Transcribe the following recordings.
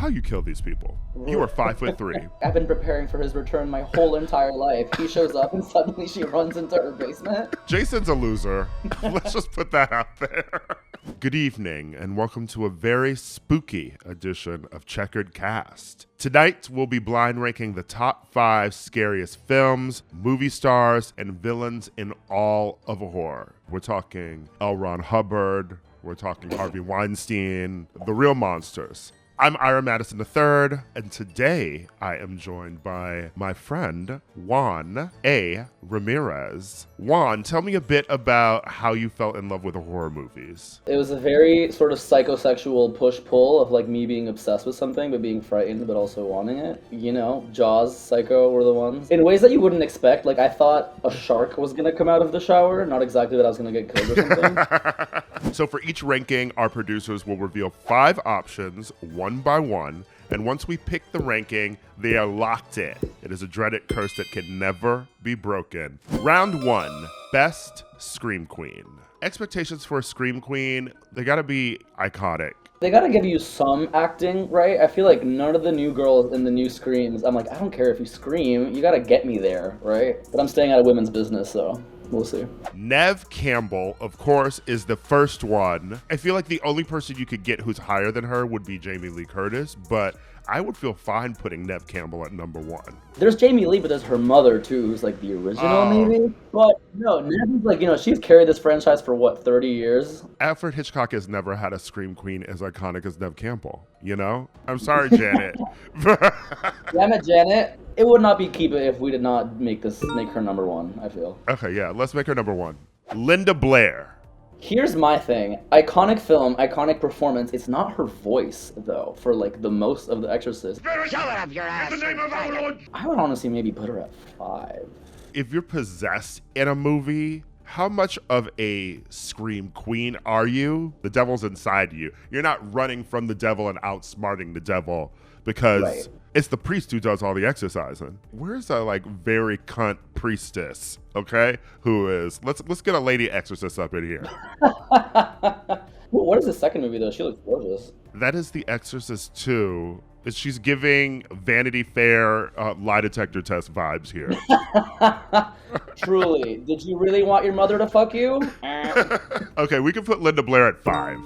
How you kill these people? You are 5'3". I've been preparing for his return my whole entire life. He shows up and suddenly she runs into her basement. Jason's a loser. Let's just put that out there. Good evening, and welcome to a very spooky edition of Checkered Cast. Tonight, we'll be blind ranking the top 5 scariest films, movie stars, and villains in all of horror. We're talking L. Ron Hubbard, we're talking Harvey Weinstein, the real monsters. I'm Ira Madison III, and today I am joined by my friend, Juan A. Ramírez. Juan, tell me a bit about how you fell in love with horror movies. It was a very sort of psychosexual push-pull of like me being obsessed with something, but being frightened, but also wanting it. You know, Jaws, Psycho were the ones. In ways that you wouldn't expect. Like, I thought a shark was going to come out of the shower, not exactly that I was going to get killed or something. So for each ranking, our producers will reveal 5 options, one by one, and once we pick the ranking, they are locked in. It is a dreaded curse that can never be broken. Round 1, Best Scream Queen. Expectations for a Scream Queen, they gotta be iconic. They gotta give you some acting, right? I feel like none of the new girls in the new Screams, I'm like, I don't care if you scream, you gotta get me there, right? But I'm staying out of women's business, so we'll see. Neve Campbell, of course, is the first one. I feel like the only person you could get who's higher than her would be Jamie Lee Curtis, but I would feel fine putting Neve Campbell at number 1. There's Jamie Lee, but there's her mother, too, who's like the original, maybe? But no, Neve is like, you know, she's carried this franchise for, what, 30 years? Alfred Hitchcock has never had a Scream Queen as iconic as Neve Campbell, you know? I'm sorry, Janet. Damn it, Janet. It would not be keep it if we did not make her number 1, I feel. Okay, yeah, let's make her number 1. Linda Blair. Here's my thing. Iconic film, iconic performance. It's not her voice, though, for like the most of The Exorcist. Shove it up your ass. In the name of our Lord. I would honestly maybe put her at 5. If you're possessed in a movie, how much of a Scream Queen are you? The devil's inside you. You're not running from the devil and outsmarting the devil because it's the priest who does all the exercising. Where's a like very cunt priestess, okay? Who is let's get a lady exorcist up in here. What is the second movie though? She looks gorgeous. That is The Exorcist 2. She's giving Vanity Fair lie detector test vibes here. Truly. Did you really want your mother to fuck you? Okay, we can put Linda Blair at 5.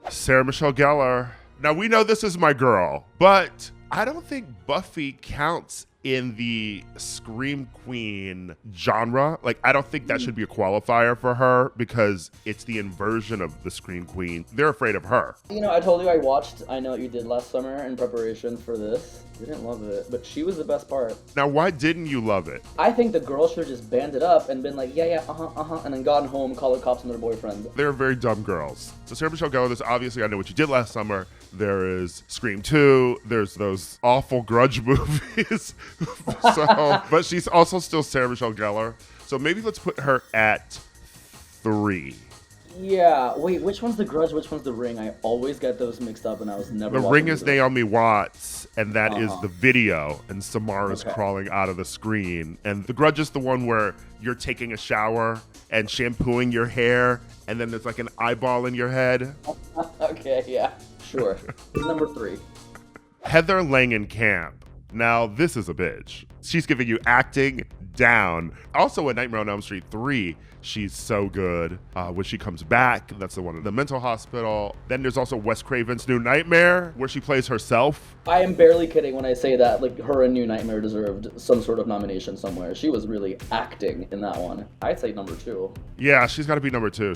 Sarah Michelle Gellar. Now, we know this is my girl, but I don't think Buffy counts in the Scream Queen genre. Like, I don't think that should be a qualifier for her because it's the inversion of the Scream Queen. They're afraid of her. You know, I told you I watched I Know What You Did Last Summer in preparation for this. Didn't love it, but she was the best part. Now, why didn't you love it? I think the girls should have just banded up and been like, yeah, and then gotten home, called the cops on their boyfriends. They're very dumb girls. So Sarah Michelle Gellar, this obviously I Know What You Did Last Summer. There is Scream 2. There's those awful Grudge movies. But she's also still Sarah Michelle Gellar. So maybe let's put her at 3. Yeah, wait, which one's The Grudge, which one's The Ring? I always get those mixed up and I was never The Ring is Naomi Watts, and that is the video, and Samara's crawling out of the screen. And The Grudge is the one where you're taking a shower and shampooing your hair, and then there's like an eyeball in your head. Okay, yeah, sure. Number 3. Heather Langenkamp. Now, this is a bitch. She's giving you acting down. Also in Nightmare on Elm Street 3, she's so good. When she comes back, that's the one in the mental hospital. Then there's also Wes Craven's New Nightmare, where she plays herself. I am barely kidding when I say that. Like, her and New Nightmare deserved some sort of nomination somewhere. She was really acting in that one. I'd say number 2. Yeah, she's got to be number 2.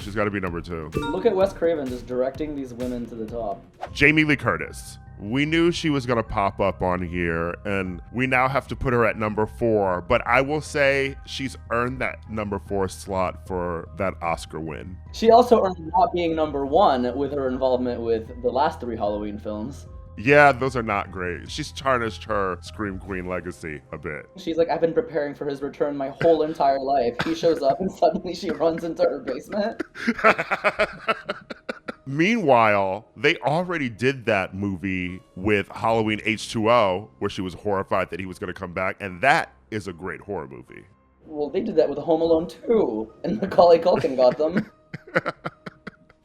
Look at Wes Craven just directing these women to the top. Jamie Lee Curtis. We knew she was going to pop up on here, and we now have to put her at number 4. But I will say she's earned that number 4 slot for that Oscar win. She also earned not being number 1 with her involvement with the last 3 Halloween films. Yeah, those are not great. She's tarnished her Scream Queen legacy a bit. She's like, I've been preparing for his return my whole entire life. He shows up and suddenly she runs into her basement. Meanwhile, they already did that movie with Halloween H2O, where she was horrified that he was going to come back, and that is a great horror movie. Well, they did that with Home Alone 2, and Macaulay Culkin got them.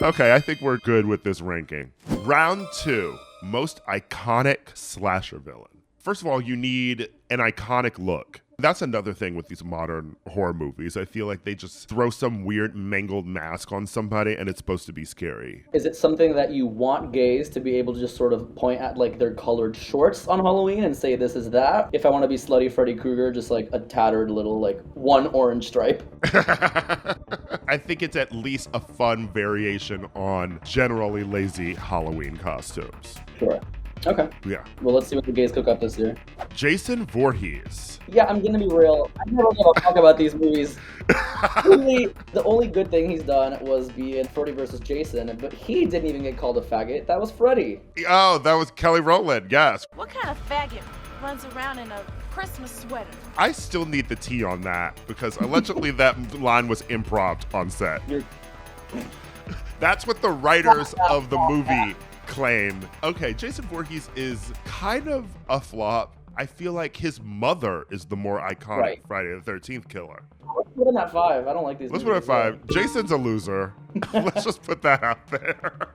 Okay, I think we're good with this ranking. Round 2. Most iconic slasher villain. First of all, you need an iconic look. That's another thing with these modern horror movies. I feel like they just throw some weird mangled mask on somebody and it's supposed to be scary. Is it something that you want gays to be able to just sort of point at like their colored shorts on Halloween and say this is that? If I want to be slutty Freddy Krueger, just like a tattered little like one orange stripe. I think it's at least a fun variation on generally lazy Halloween costumes. Sure. Okay. Yeah. Well, let's see what the gays cook up this year. Jason Voorhees. Yeah, I'm gonna be real. I never give a fuck about these movies. The only good thing he's done was be in Freddy vs. Jason, but he didn't even get called a faggot. That was Freddy. Oh, that was Kelly Rowland, yes. What kind of faggot runs around in a Christmas sweater? I still need the tea on that because allegedly that line was improv on set. That's what the writers of the movie claim. Okay, Jason Voorhees is kind of a flop. I feel like his mother is the more iconic Friday the 13th killer. Let's put him at 5. I don't like these Let's put it at 5. Jason's a loser. Let's just put that out there.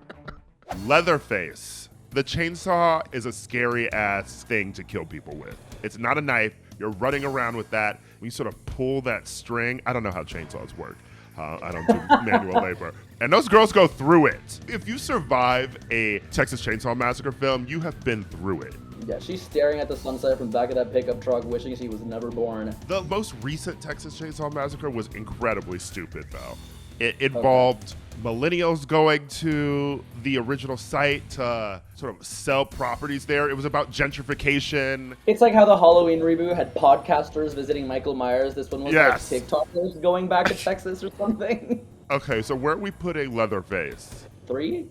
Leatherface. The chainsaw is a scary ass thing to kill people with. It's not a knife. You're running around with that. When you sort of pull that string, I don't know how chainsaws work. I don't do manual labor. And those girls go through it. If you survive a Texas Chainsaw Massacre film, you have been through it. Yeah, she's staring at the sunset from the back of that pickup truck, wishing she was never born. The most recent Texas Chainsaw Massacre was incredibly stupid, though. It involved millennials going to the original site to sort of sell properties there. It was about gentrification. It's like how the Halloween reboot had podcasters visiting Michael Myers. This one was Yes. like TikTokers going back to Texas or something. Okay, so where are we putting Leatherface? 3?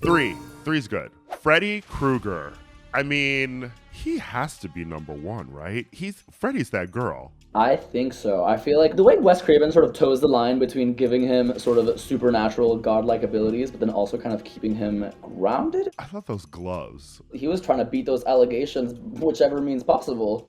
3. 3's good. Freddy Krueger. I mean, he has to be number 1, right? Freddy's that girl. I think so. I feel like the way Wes Craven sort of toes the line between giving him sort of supernatural godlike abilities, but then also kind of keeping him grounded. I love those gloves. He was trying to beat those allegations, whichever means possible.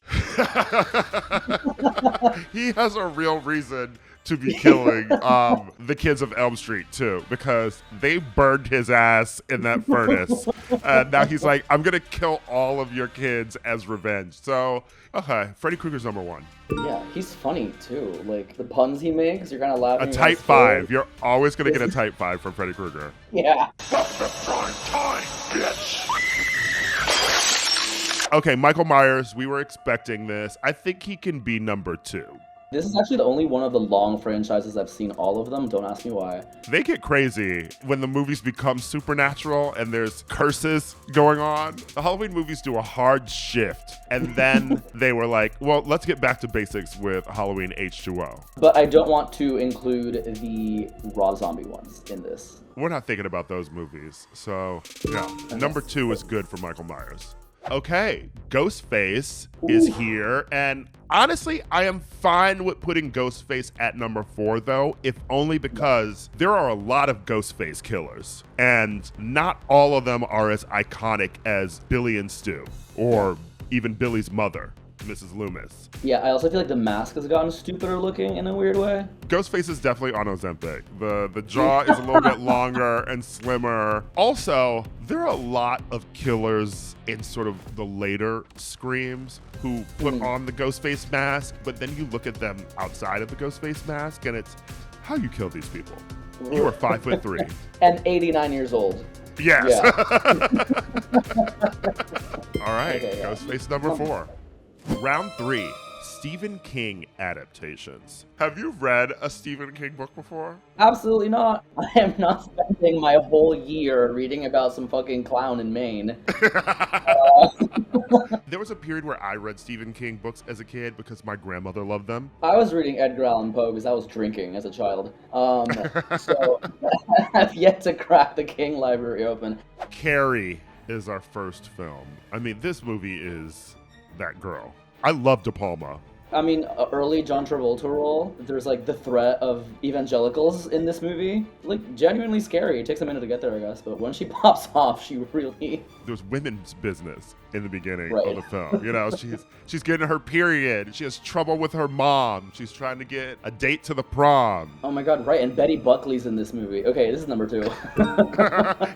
He has a real reason to be killing the kids of Elm Street too, because they burned his ass in that furnace. And now he's like, I'm gonna kill all of your kids as revenge. So, okay, Freddy Krueger's number 1. Yeah, he's funny too. Like the puns he makes, you're kind of laughing. A type 5. You're always gonna get a type 5 from Freddy Krueger. Yeah. Okay, Michael Myers, we were expecting this. I think he can be number 2. This is actually the only one of the long franchises I've seen all of them. Don't ask me why. They get crazy when the movies become supernatural and there's curses going on. The Halloween movies do a hard shift. And then they were like, well, let's get back to basics with Halloween H2O. But I don't want to include the Rob Zombie ones in this. We're not thinking about those movies. So, yeah, number 2 is good for Michael Myers. Okay, Ghostface is here, and honestly, I am fine with putting Ghostface at number 4, though, if only because there are a lot of Ghostface killers, and not all of them are as iconic as Billy and Stu, or even Billy's mother, Mrs. Loomis. Yeah, I also feel like the mask has gotten stupider looking in a weird way. Ghostface is definitely on Ozempic. The jaw is a little bit longer and slimmer. Also, there are a lot of killers in sort of the later Screams who put on the Ghostface mask, but then you look at them outside of the Ghostface mask and it's, how you kill these people? You are 5'3". And 89 years old. Yes. Yeah. All right, Okay, yeah. Ghostface number 4. Round 3, Stephen King adaptations. Have you read a Stephen King book before? Absolutely not. I am not spending my whole year reading about some fucking clown in Maine. There was a period where I read Stephen King books as a kid because my grandmother loved them. I was reading Edgar Allan Poe because I was drinking as a child. So I've yet to crack the King library open. Carrie is our first film. I mean, this movie is that girl. I love De Palma. I mean, early John Travolta role, there's like the threat of evangelicals in this movie. Like, genuinely scary. It takes a minute to get there, I guess. But when she pops off, she really... There's women's business in the beginning Right. of the film. You know, she's getting her period. She has trouble with her mom. She's trying to get a date to the prom. Oh my god, right. And Betty Buckley's in this movie. Okay, this is number 2.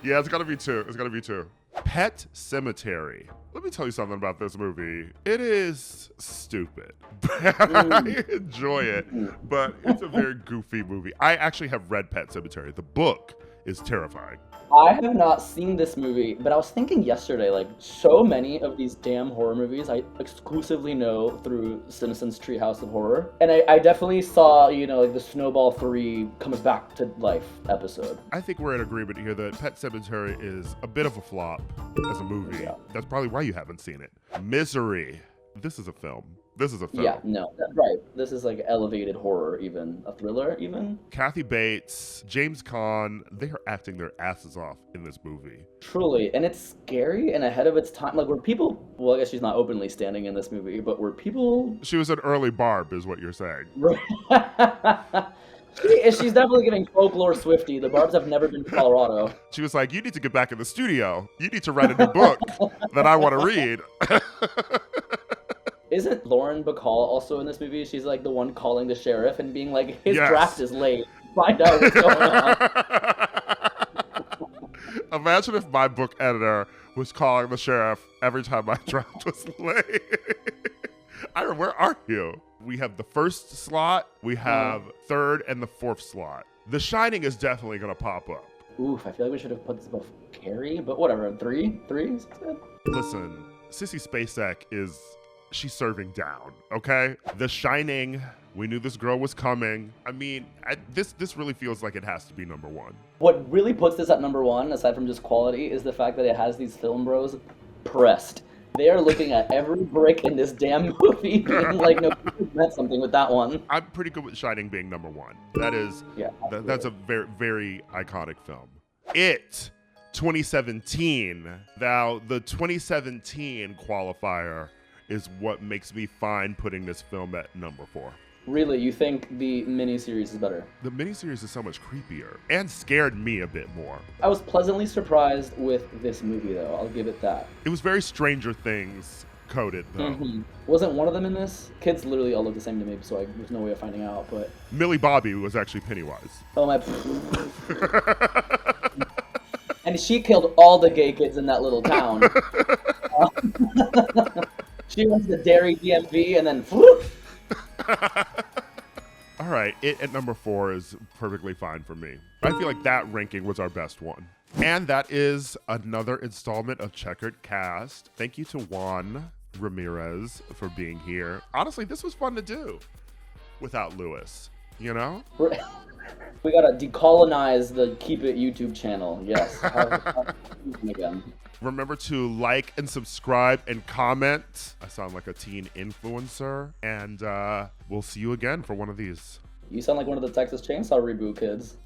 Yeah, it's gotta be 2. It's gotta be 2. Pet Cemetery. Let me tell you something about this movie. It is stupid. I enjoy it, but it's a very goofy movie. I actually have read Pet Cemetery. The book is terrifying. I have not seen this movie, but I was thinking yesterday, like, so many of these damn horror movies I exclusively know through Simpsons Treehouse of Horror. And I definitely saw, you know, like the Snowball 3 comes back to life episode. I think we're in agreement here that Pet Cemetery is a bit of a flop as a movie. Yeah. That's probably why you haven't seen it. Misery. This is a film. Yeah, no, right. This is like elevated horror, even a thriller, even. Kathy Bates, James Caan, they are acting their asses off in this movie. Truly, and it's scary and ahead of its time. Like, were people? Well, I guess she's not openly standing in this movie, but were people? She was an early Barb, is what you're saying. She's definitely giving folklore Swiftie. The Barbs have never been to Colorado. She was like, "You need to get back in the studio. You need to write a new book that I want to read." Isn't Lauren Bacall also in this movie? She's like the one calling the sheriff and being like, his Yes. draft is late. Find out what's going on. Imagine if my book editor was calling the sheriff every time my draft was late. Ira, where are you? We have the first slot, we have third and the fourth slot. The Shining is definitely going to pop up. Oof, I feel like we should have put this above Carrie, but whatever. Three? Is good? Listen, Sissy Spacek she's serving down, okay? The Shining, we knew this girl was coming. I mean, this really feels like it has to be number one. What really puts this at number one, aside from just quality, is the fact that it has these film bros pressed. They are looking at every brick in this damn movie being like, no, you meant something with that one. I'm pretty good with Shining being number one. That is, Yeah, that's a very, very iconic film. It, 2017. Now, the 2017 qualifier is what makes me fine putting this film at number 4. Really, you think the miniseries is better? The miniseries is so much creepier and scared me a bit more. I was pleasantly surprised with this movie, though. I'll give it that. It was very Stranger Things coded, though. Mm-hmm. Wasn't one of them in this? Kids literally all look the same to me, so there's no way of finding out, but... Millie Bobby was actually Pennywise. Oh, my... And she killed all the gay kids in that little town. She went to the Dairy DMV and then... All right, it at number 4 is perfectly fine for me. I feel like that ranking was our best one. And that is another installment of Checkered Cast. Thank you to Juan Ramírez for being here. Honestly, this was fun to do without Lewis, you know? We gotta decolonize the Keep It YouTube channel. Yes. Again. Remember to like and subscribe and comment. I sound like a teen influencer. And we'll see you again for one of these. You sound like one of the Texas Chainsaw reboot kids.